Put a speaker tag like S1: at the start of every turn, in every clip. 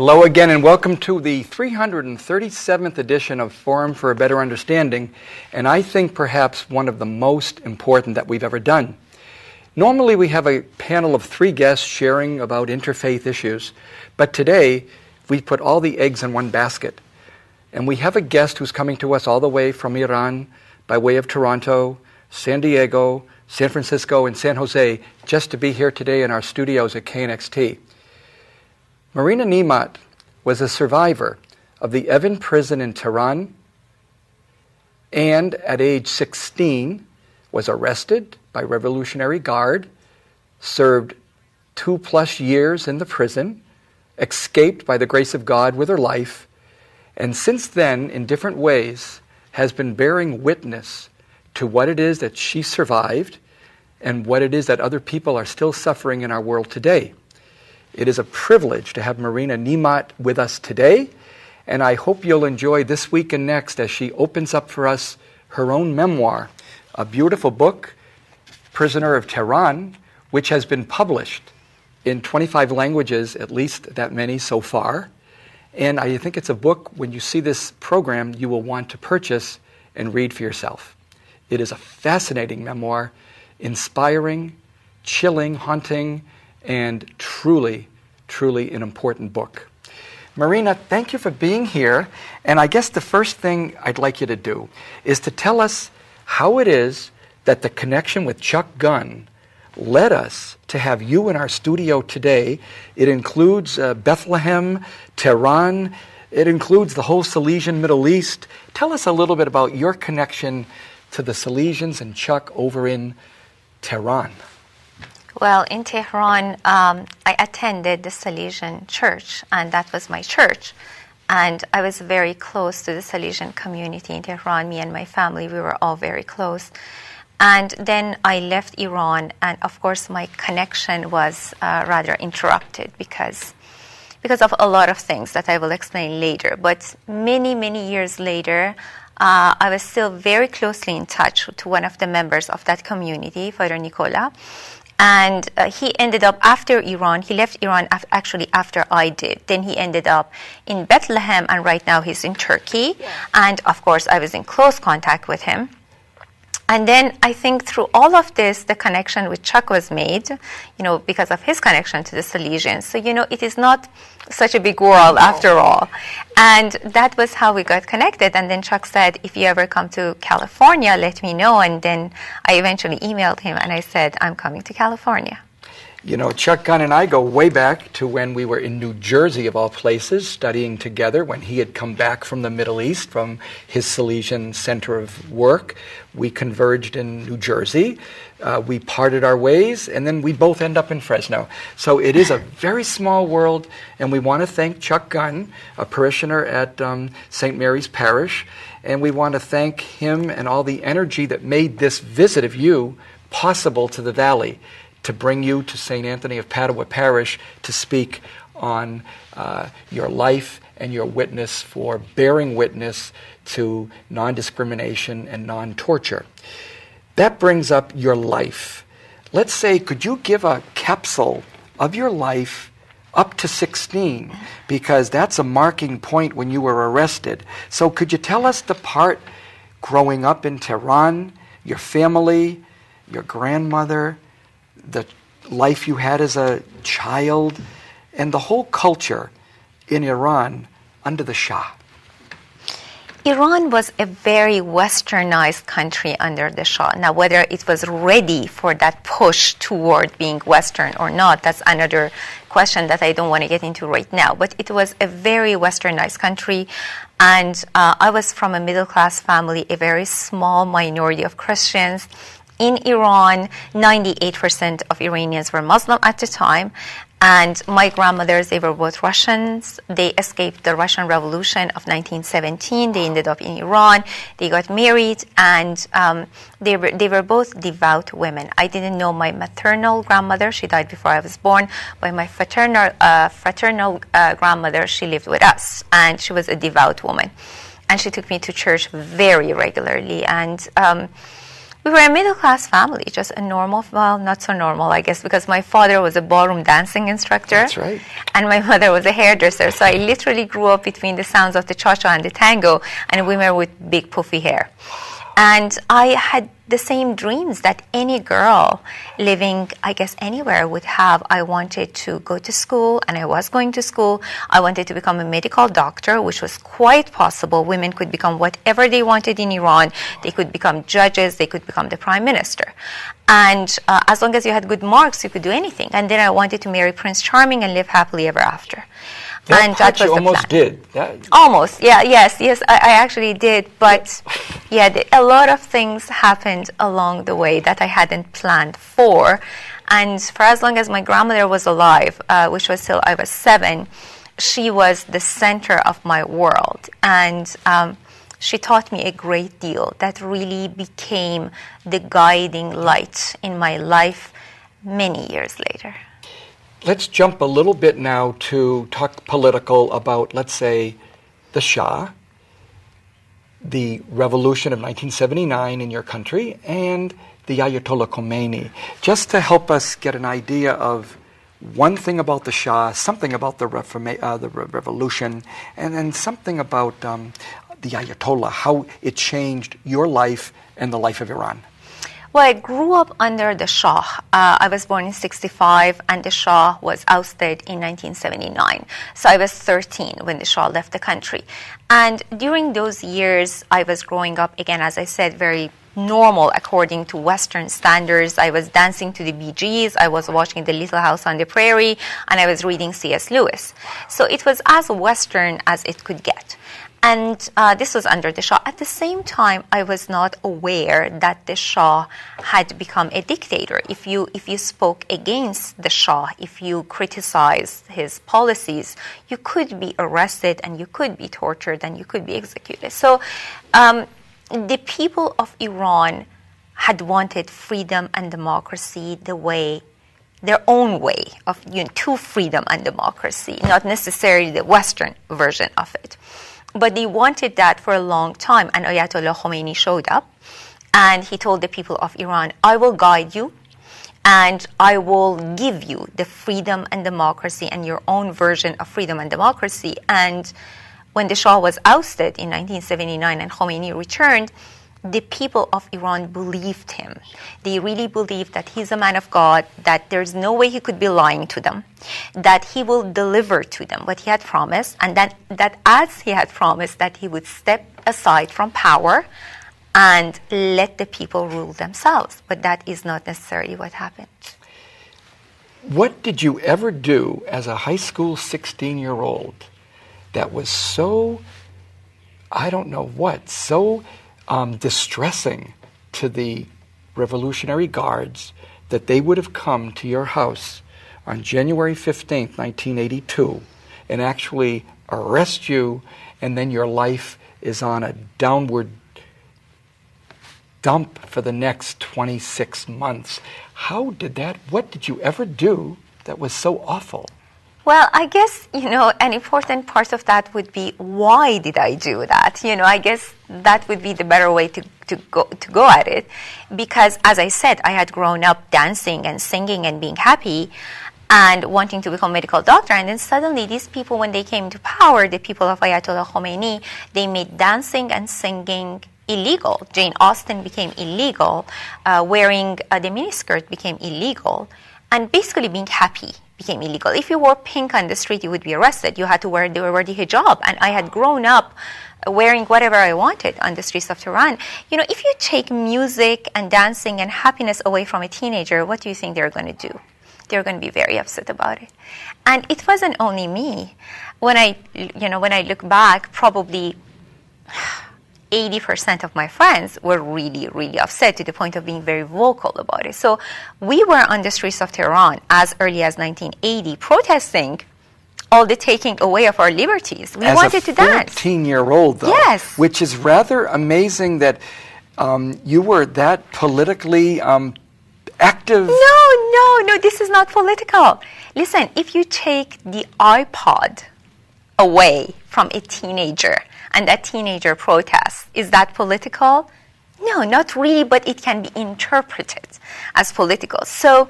S1: Hello again and welcome to the 337th edition of Forum for a Better Understanding, and I think perhaps one of the most important that we've ever done. Normally we have a panel of 3 guests sharing about interfaith issues, but today we put all the eggs in one basket. And we have a guest who's coming to us all the way from Iran by way of Toronto, San Diego, San Francisco, and San Jose just to be here today in our studios at KNXT. Marina Nemat was a survivor of the Evin prison in Tehran and at age 16 was arrested by Revolutionary Guard, served 2+ years in the prison, escaped by the grace of God with her life, and since then, in different ways, has been bearing witness to what it is that she survived and what it is that other people are still suffering in our world today. It is a privilege to have Marina Nemat with us today, and I hope you'll enjoy this week and next as she opens up for us her own memoir, a beautiful book, Prisoner of Tehran, which has been published in 25 languages, at least that many so far. And I think it's a book, when you see this program, you will want to purchase and read for yourself. It is a fascinating memoir, inspiring, chilling, haunting, and truly, truly an important book. Marina, thank you for being here. And I guess the first thing I'd like you to do is to tell us how it is that the connection with Chuck Gunn led us to have you in our studio today. It includes Bethlehem, Tehran. It includes the whole Silesian Middle East. Tell us a little bit about your connection to the Silesians and Chuck over in Tehran.
S2: Well, in Tehran, I attended the Silesian church, and that was my church. And I was very close to the Silesian community in Tehran. Me and my family, we were all very close. And then I left Iran, and of course my connection was rather interrupted because of a lot of things that I will explain later. But many, many years later, I was still very closely in touch to one of the members of that community, Father Nicola. And he ended up after Iran, he left Iran actually after I did. Then he ended up in Bethlehem, and right now he's in Turkey. Yeah. And of course, I was in close contact with him. And then I think through all of this, the connection with Chuck was made, because of his connection to the Silesians. So, it is not such a big world after all. And that was how we got connected. And then Chuck said, if you ever come to California, let me know. And then I eventually emailed him and I said, I'm coming to California.
S1: Chuck Gunn and I go way back to when we were in New Jersey, of all places, studying together when he had come back from the Middle East, from his Silesian center of work. We converged in New Jersey. We parted our ways, and then we both end up in Fresno. So it is a very small world, and we want to thank Chuck Gunn, a parishioner at St. Mary's Parish, and we want to thank him and all the energy that made this visit of you possible to the Valley, to bring you to St. Anthony of Padua Parish to speak on your life and your witness for bearing witness to non-discrimination and non-torture. That brings up your life. Let's say, could you give a capsule of your life up to 16? Because that's a marking point when you were arrested. So could you tell us the part growing up in Tehran, your family, your grandmother, the life you had as a child, and the whole culture in Iran under the Shah?
S2: Iran was a very westernized country under the Shah. Now, whether it was ready for that push toward being Western or not, that's another question that I don't want to get into right now. But it was a very westernized country, and I was from a middle-class family, a very small minority of Christians. In Iran, 98% of Iranians were Muslim at the time, and my grandmothers, they were both Russians. They escaped the Russian Revolution of 1917. They ended up in Iran. They got married, and they were both devout women. I didn't know my maternal grandmother. She died before I was born. But my fraternal grandmother, she lived with us, and she was a devout woman. And she took me to church very regularly. And We were a middle-class family, just a normal, well, not so normal, I guess, because my father was a ballroom dancing instructor.
S1: That's right.
S2: And my mother was a hairdresser. So I literally grew up between the sounds of the cha-cha and the tango and women with big puffy hair. And I had the same dreams that any girl living, I guess, anywhere would have. I wanted to go to school, and I was going to school. I wanted to become a medical doctor, which was quite possible. Women could become whatever they wanted in Iran. They could become judges. They could become the prime minister. And as long as you had good marks, you could do anything. And then I wanted to marry Prince Charming and live happily ever after.
S1: That part you almost did.
S2: Almost, yeah, yes, I actually did. But yeah, a lot of things happened along the way that I hadn't planned for. And for as long as my grandmother was alive, which was till I was 7, she was the center of my world. And she taught me a great deal that really became the guiding light in my life many years later.
S1: Let's jump a little bit now to talk political about, let's say, the Shah, the revolution of 1979 in your country, and the Ayatollah Khomeini. Just to help us get an idea of one thing about the Shah, something about the revolution, and then something about the Ayatollah, how it changed your life and the life of Iran.
S2: Well, I grew up under the Shah. I was born in 65, and the Shah was ousted in 1979. So I was 13 when the Shah left the country. And during those years, I was growing up, again, as I said, very normal according to Western standards. I was dancing to the Bee Gees, I was watching The Little House on the Prairie, and I was reading C.S. Lewis. So it was as Western as it could get. And this was under the Shah. At the same time, I was not aware that the Shah had become a dictator. If you spoke against the Shah, if you criticized his policies, you could be arrested and you could be tortured and you could be executed. So the people of Iran had wanted freedom and democracy their own way of to freedom and democracy, not necessarily the Western version of it. But they wanted that for a long time, and Ayatollah Khomeini showed up, and he told the people of Iran, I will guide you, and I will give you the freedom and democracy and your own version of freedom and democracy. And when the Shah was ousted in 1979 and Khomeini returned, the people of Iran believed him. They really believed that he's a man of God, that there's no way he could be lying to them, that he will deliver to them what he had promised, and that as he had promised, that he would step aside from power and let the people rule themselves. But that is not necessarily what happened.
S1: What did you ever do as a high school 16-year-old that was so, I don't know what, so distressing to the Revolutionary Guards that they would have come to your house on January 15th, 1982, and actually arrest you, and then your life is on a downward dump for the next 26 months? What did you ever do that was so awful?
S2: Well, I guess, an important part of that would be, why did I do that? I guess that would be the better way to go at it. Because, as I said, I had grown up dancing and singing and being happy and wanting to become a medical doctor. And then suddenly these people, when they came to power, the people of Ayatollah Khomeini, they made dancing and singing illegal. Jane Austen became illegal. Wearing the miniskirt became illegal. And basically being happy became illegal. If you wore pink on the street, you would be arrested. You had to wear the hijab. And I had grown up wearing whatever I wanted on the streets of Tehran. If you take music and dancing and happiness away from a teenager, what do you think they're going to do? They're going to be very upset about it. And it wasn't only me. When I look back, probably 80% of my friends were really, really upset to the point of being very vocal about it. So we were on the streets of Tehran as early as 1980 protesting all the taking away of our liberties. We wanted to dance.
S1: As a 14-year-old, though.
S2: Yes.
S1: Which is rather amazing that you were that politically active.
S2: No, this is not political. Listen, if you take the iPod away from a teenager and that teenager protests, is that political? No, not really, but it can be interpreted as political. So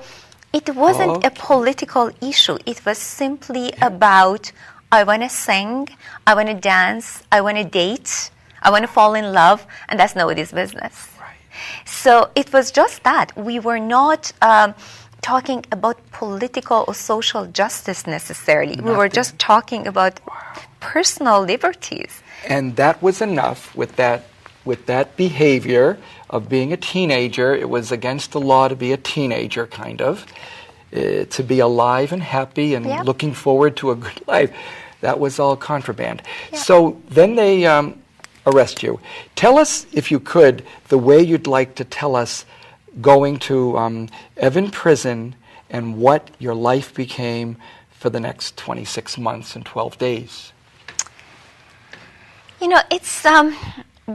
S2: it wasn't a political issue. It was simply about, I want to sing, I want to dance, I want to date, I want to fall in love, and that's nobody's business.
S1: Right.
S2: So it was just that. We were not talking about political or social justice necessarily. We were just talking about personal liberties.
S1: And that was enough with that behavior of being a teenager. It was against the law to be a teenager, kind of, to be alive and happy and looking forward to a good life. That was all contraband. Yeah. So then they arrest you. Tell us, if you could, the way you'd like to tell us going to Evin Prison and what your life became for the next 26 months and 12 days.
S2: You know, it's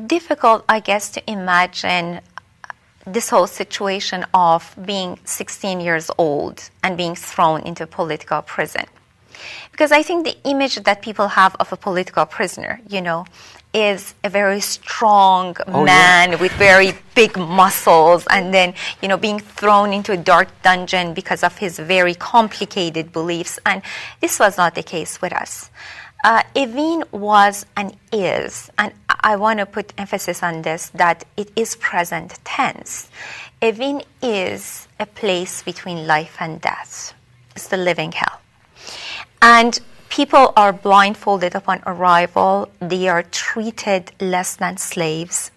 S2: difficult, I guess, to imagine this whole situation of being 16 years old and being thrown into a political prison. Because I think the image that people have of a political prisoner, you know, is a very strong man with very big muscles, and then, you know, being thrown into a dark dungeon because of his very complicated beliefs. And this was not the case with us. Evin was and is, and I want to put emphasis on this, that it is present tense. Evin is a place between life and death. It's the living hell. And people are blindfolded upon arrival. They are treated less than slaves.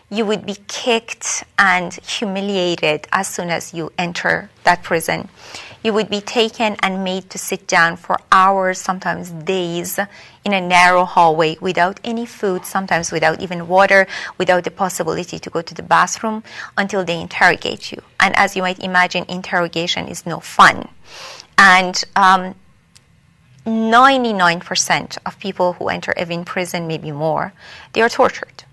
S2: You would be kicked and humiliated as soon as you enter that prison. You would be taken and made to sit down for hours, sometimes days, in a narrow hallway without any food, sometimes without even water, without the possibility to go to the bathroom, until they interrogate you. And as you might imagine, interrogation is no fun. And 99% of people who enter Evin prison, maybe more, they are tortured.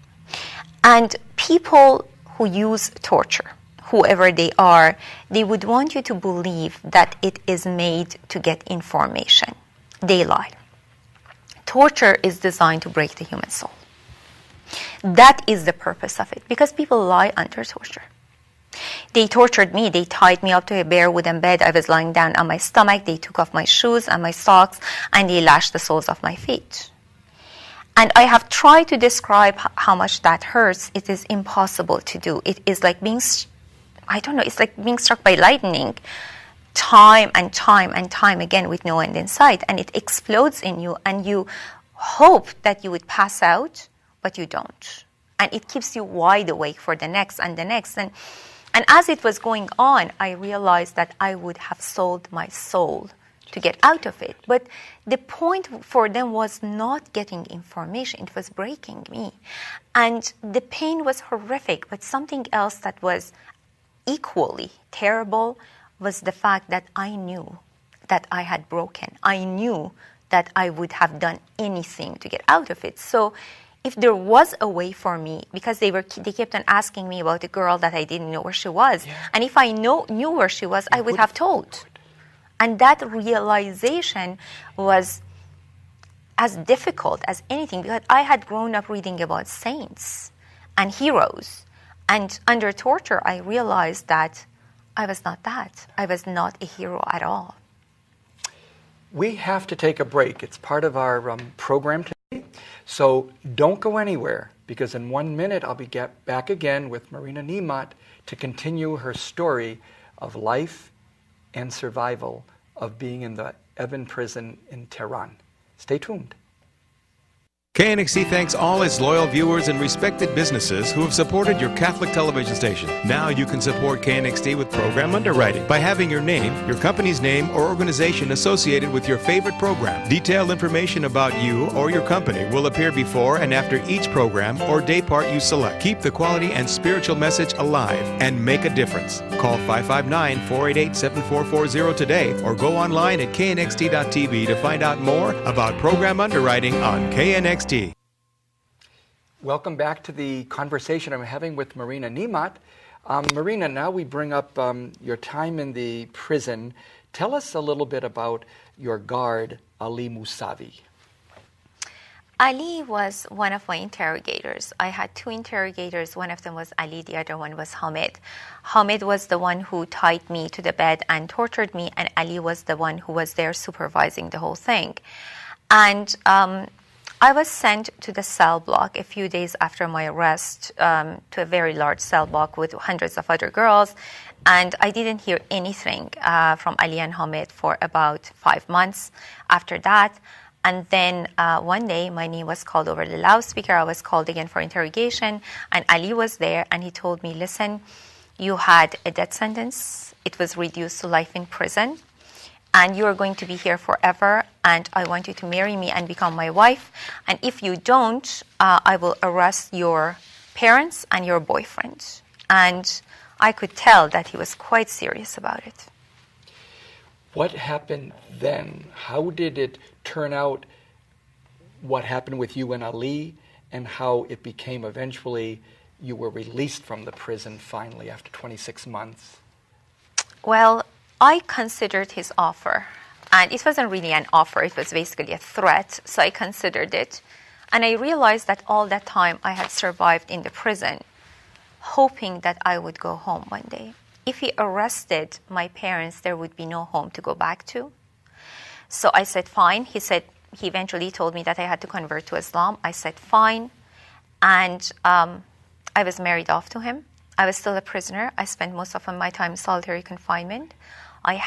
S2: And people who use torture, whoever they are, they would want you to believe that it is made to get information. They lie. Torture is designed to break the human soul. That is the purpose of it, because people lie under torture. They tortured me. They tied me up to a bare wooden bed. I was lying down on my stomach. They took off my shoes and my socks, and they lashed the soles of my feet. And I have tried to describe how much that hurts. It is impossible to do. It is like being, it's like being struck by lightning time and time and time again with no end in sight. And it explodes in you, and you hope that you would pass out, but you don't. And it keeps you wide awake for the next and the next. And as it was going on, I realized that I would have sold my soul to get out of it. But the point for them was not getting information. It was breaking me. And the pain was horrific, but something else that was equally terrible was the fact that I knew that I had broken. I knew that I would have done anything to get out of it. So if there was a way for me, because they kept on asking me about a girl that I didn't know where she was, and if I knew where she was, I would have told. And that realization was as difficult as anything, because I had grown up reading about saints and heroes, and under torture, I realized that I was not that. I was not a hero at all.
S1: We have to take a break. It's part of our program today. So don't go anywhere, because in 1 minute I'll be back again with Marina Niemat to continue her story of life and survival of being in the Evin prison in Tehran. Stay tuned.
S3: KNXT thanks all its loyal viewers and respected businesses who have supported your Catholic television station. Now you can support KNXT with program underwriting by having your name, your company's name, or organization associated with your favorite program. Detailed information about you or your company will appear before and after each program or day part you select. Keep the quality and spiritual message alive and make a difference. Call 559-488-7440 today or go online at knxt.tv to find out more about program underwriting on KNXT.
S1: Welcome back to the conversation I'm having with Marina Niemat. Marina, now we bring up your time in the prison. Tell us a little bit about your guard, Ali Musavi.
S2: Ali was one of my interrogators. I had two interrogators. One of them was Ali, the other one was Hamid. Hamid was the one who tied me to the bed and tortured me, and Ali was the one who was there supervising the whole thing. And I was sent to the cell block a few days after my arrest, to a very large cell block with hundreds of other girls. And I didn't hear anything from Ali and Hamid for about 5 months after that. And then one day, my name was called over the loudspeaker. I was called again for interrogation, and Ali was there, and he told me, listen, you had a death sentence. It was reduced to life in prison, and you are going to be here forever, and I want you to marry me and become my wife. And if you don't, I will arrest your parents and your boyfriend. And I could tell that he was quite serious about it.
S1: What happened then? How did it turn out, what happened with you and Ali, and how it became eventually you were released from the prison finally after 26 months?
S2: Well, I considered his offer. And it wasn't really an offer, it was basically a threat. So I considered it. And I realized that all that time I had survived in the prison, hoping that I would go home one day. If he arrested my parents, there would be no home to go back to. So I said, fine. He eventually told me that I had to convert to Islam. I said, fine. And I was married off to him. I was still a prisoner. I spent most of my time in solitary confinement. I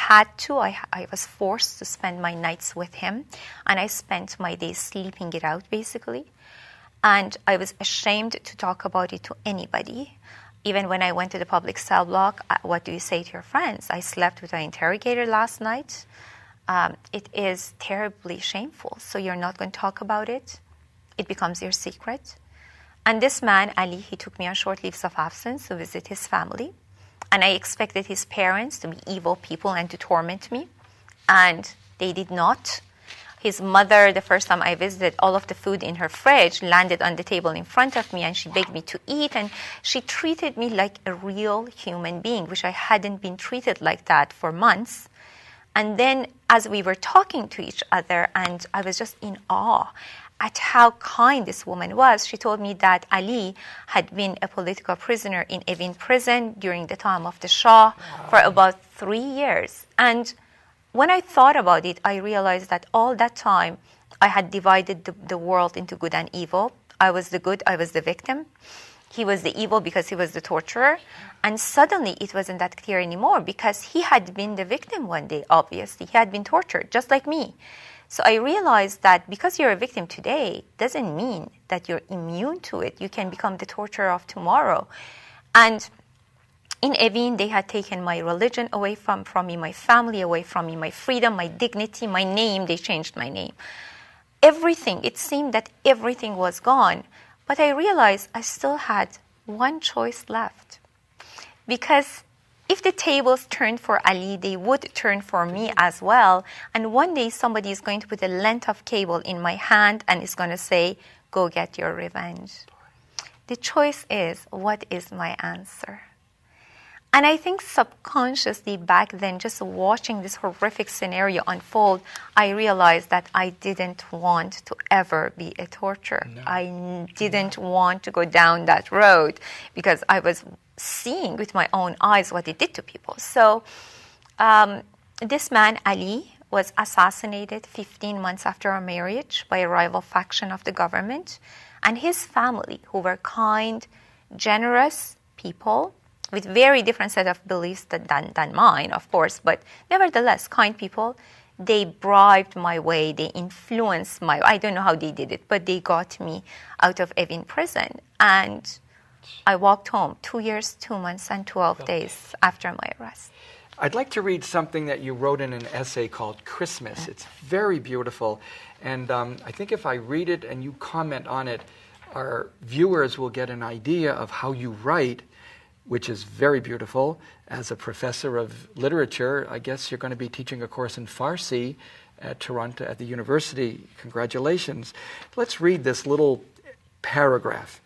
S2: was forced to spend my nights with him. And I spent my days sleeping it out, basically. And I was ashamed to talk about it to anybody. Even when I went to the public cell block, what do you say to your friends? I slept with an interrogator last night. It is terribly shameful. So you're not going to talk about it. It becomes your secret. And this man, Ali, he took me on short leaves of absence to visit his family. And I expected his parents to be evil people and to torment me. And they did not. His mother, the first time I visited, all of the food in her fridge landed on the table in front of me, and she begged me to eat, and she treated me like a real human being, which I hadn't been treated like that for months. And then as we were talking to each other, and I was just in awe at how kind this woman was, she told me that Ali had been a political prisoner in Evin prison during the time of the Shah for about 3 years. And when I thought about it, I realized that all that time I had divided the world into good and evil. I was the good, I was the victim. He was the evil because he was the torturer. And suddenly it wasn't that clear anymore because he had been the victim one day, obviously. He had been tortured, just like me. So I realized that because you're a victim today doesn't mean that you're immune to it. You can become the torturer of tomorrow. And in Evin, they had taken my religion away from me, my family away from me, my freedom, my dignity, my name. They changed my name. Everything, it seemed that everything was gone. But I realized I still had one choice left. Because if the tables turned for Ali, they would turn for me as well. And one day somebody is going to put a length of cable in my hand and is going to say, go get your revenge. The choice is, what is my answer? And I think subconsciously back then, just watching this horrific scenario unfold, I realized that I didn't want to ever be a torturer. No. I didn't want to go down that road because I was seeing with my own eyes what it did to people. So this man, Ali, was assassinated 15 months after our marriage by a rival faction of the government. And his family, who were kind, generous people, with very different set of beliefs than mine, of course, but nevertheless, kind people, they bribed my way, they influenced I don't know how they did it, but they got me out of Evin prison. And I walked home 2 years, 2 months, and 12 days after my arrest.
S1: I'd like to read something that you wrote in an essay called Christmas. It's very beautiful. And I think if I read it and you comment on it, our viewers will get an idea of how you write, which is very beautiful. As a professor of literature, I guess you're going to be teaching a course in Farsi at Toronto at the university. Congratulations. Let's read this little paragraph.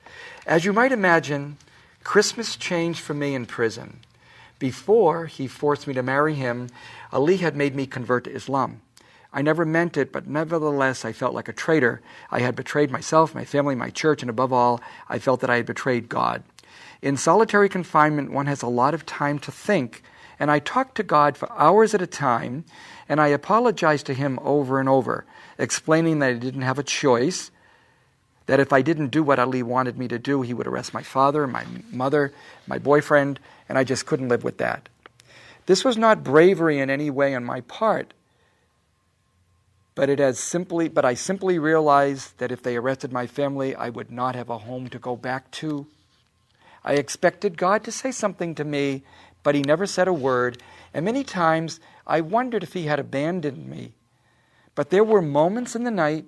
S1: As you might imagine, Christmas changed for me in prison. Before he forced me to marry him, Ali had made me convert to Islam. I never meant it, but nevertheless, I felt like a traitor. I had betrayed myself, my family, my church, and above all, I felt that I had betrayed God. In solitary confinement, one has a lot of time to think, and I talked to God for hours at a time, and I apologized to Him over and over, explaining that I didn't have a choice, that if I didn't do what Ali wanted me to do, He would arrest my father, my mother, my boyfriend, and I just couldn't live with that. This was not bravery in any way on my part, but I simply realized that if they arrested my family, I would not have a home to go back to. I expected God to say something to me, but He never said a word, and many times I wondered if He had abandoned me. But there were moments in the night,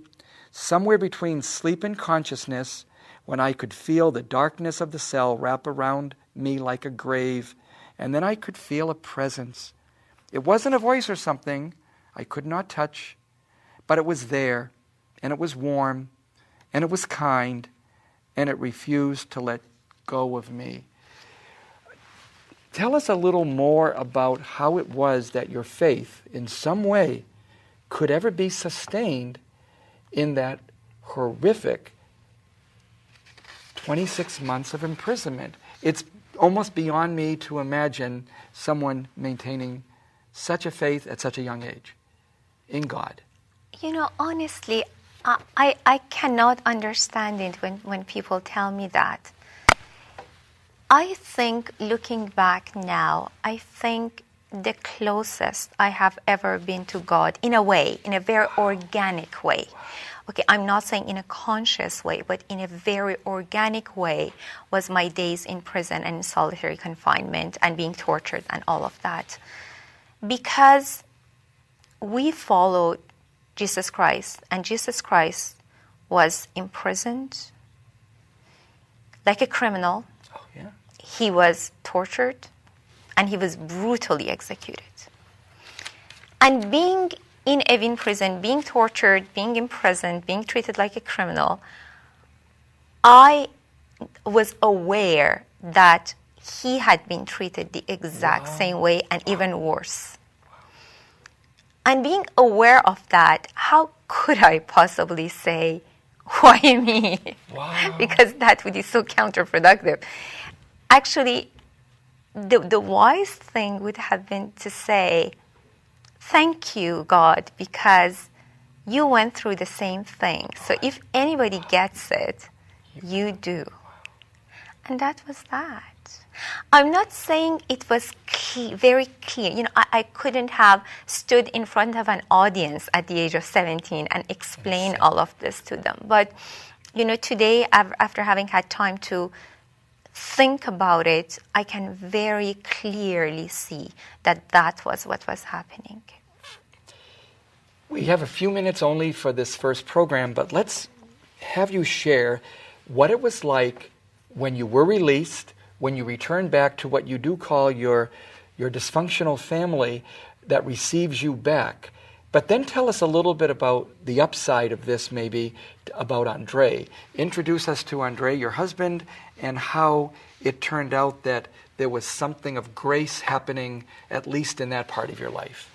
S1: somewhere between sleep and consciousness, when I could feel the darkness of the cell wrap around me like a grave, and then I could feel a presence. It wasn't a voice or something I could not touch, but it was there, and it was warm, and it was kind, and it refused to let go of me. Tell us a little more about how it was that your faith, in some way, could ever be sustained in that horrific 26 months of imprisonment. It's almost beyond me to imagine someone maintaining such a faith at such a young age in God.
S2: Honestly, I cannot understand it when people tell me that. I think, looking back now, I think the closest I have ever been to God, in a way, in a very organic way. Okay, I'm not saying in a conscious way, but in a very organic way, was my days in prison and in solitary confinement and being tortured and all of that. Because we followed Jesus Christ, and Jesus Christ was imprisoned like a criminal.
S1: Oh, yeah.
S2: He was tortured, and he was brutally executed. And being in Evin prison, being tortured, being imprisoned, being treated like a criminal, I was aware that he had been treated the exact same way and even worse. And being aware of that, how could I possibly say, why me?
S1: Wow.
S2: Because that would be so counterproductive. Actually, the wise thing would have been to say, thank you, God, because you went through the same thing. So if anybody gets it, you do. And that was that. I'm not saying it was very clear. I couldn't have stood in front of an audience at the age of 17 and explain all of this to them. But, today, after having had time to think about it, I can very clearly see that was what was happening.
S1: We have a few minutes only for this first program, but let's have you share what it was like when you were released, when you returned back to what you do call your dysfunctional family that receives you back. But then tell us a little bit about the upside of this, maybe, about Andre. Introduce us to Andre, your husband, and how it turned out that there was something of grace happening, at least in that part of your life.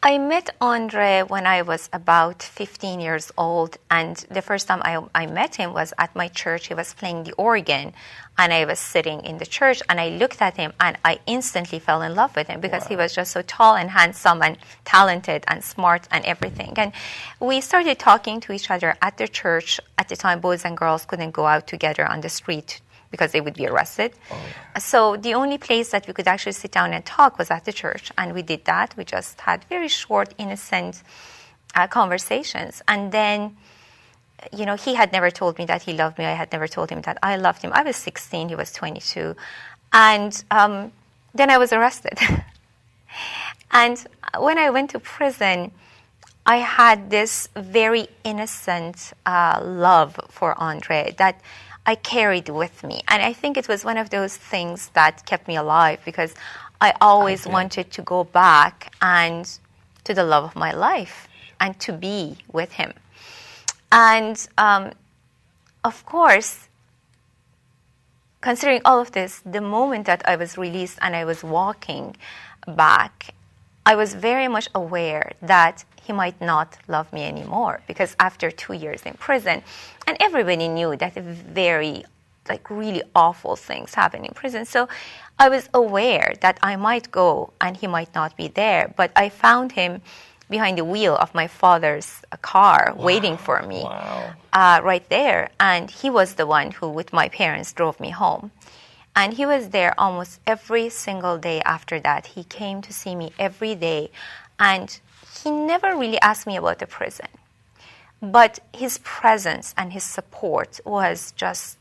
S2: I met Andre when I was about 15 years old, and the first time I met him was at my church. He was playing the organ, and I was sitting in the church, and I looked at him, and I instantly fell in love with him because he was just so tall and handsome and talented and smart and everything. And we started talking to each other at the church. At the time, boys and girls couldn't go out together on the street because they would be arrested. Oh, yeah. So the only place that we could actually sit down and talk was at the church, and we did that. We just had very short, innocent conversations. And then, he had never told me that he loved me. I had never told him that I loved him. I was 16, he was 22. And then I was arrested. And when I went to prison, I had this very innocent love for Andre that I carried with me. And I think it was one of those things that kept me alive, because I always wanted to go back and to the love of my life and to be with him. And of course, considering all of this, the moment that I was released and I was walking back, I was very much aware that he might not love me anymore, because after 2 years in prison, and everybody knew that really awful things happen in prison. So I was aware that I might go and he might not be there, but I found him behind the wheel of my father's car waiting for me right there. And he was the one who, with my parents, drove me home. And he was there almost every single day after that. He came to see me every day. And he never really asked me about the prison. But his presence and his support was just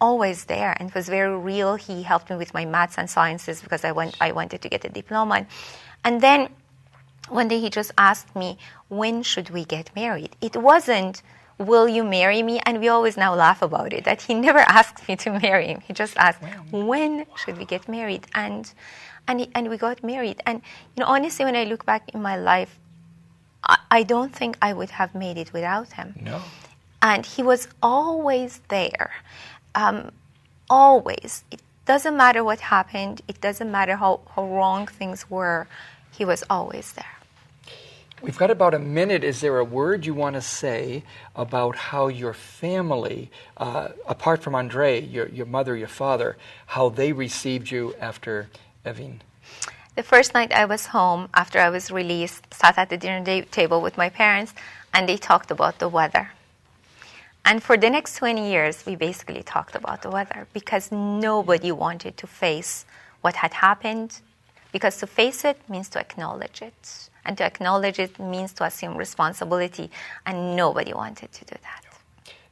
S2: always there, and it was very real. He helped me with my maths and sciences because I wanted to get a diploma. And then one day he just asked me, when should we get married? It wasn't, will you marry me? And we always now laugh about it, that he never asked me to marry him. He just asked, when should we get married? And we got married. And honestly, when I look back in my life, I don't think I would have made it without him.
S1: No.
S2: And he was always there. Always. It doesn't matter what happened. It doesn't matter how wrong things were. He was always there.
S1: We've got about a minute. Is there a word you want to say about how your family, apart from Andre, your mother, your father, how they received you after Evin?
S2: The first night I was home, after I was released, sat at the dinner table with my parents, and they talked about the weather. And for the next 20 years, we basically talked about the weather, because nobody wanted to face what had happened, because to face it means to acknowledge it. And to acknowledge it means to assume responsibility, and nobody wanted to do that.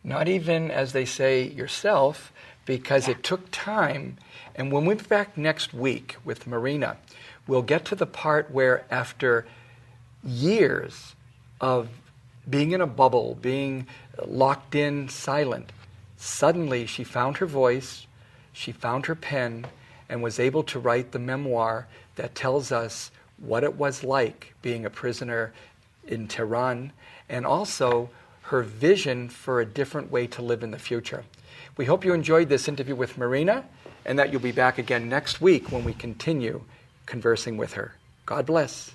S1: Not even, as they say, yourself, because it took time. And when we're back next week with Marina, we'll get to the part where after years of being in a bubble, being locked in, silent, suddenly she found her voice, she found her pen, and was able to write the memoir that tells us what it was like being a prisoner in Tehran, and also her vision for a different way to live in the future. We hope you enjoyed this interview with Marina, and that you'll be back again next week when we continue conversing with her. God bless.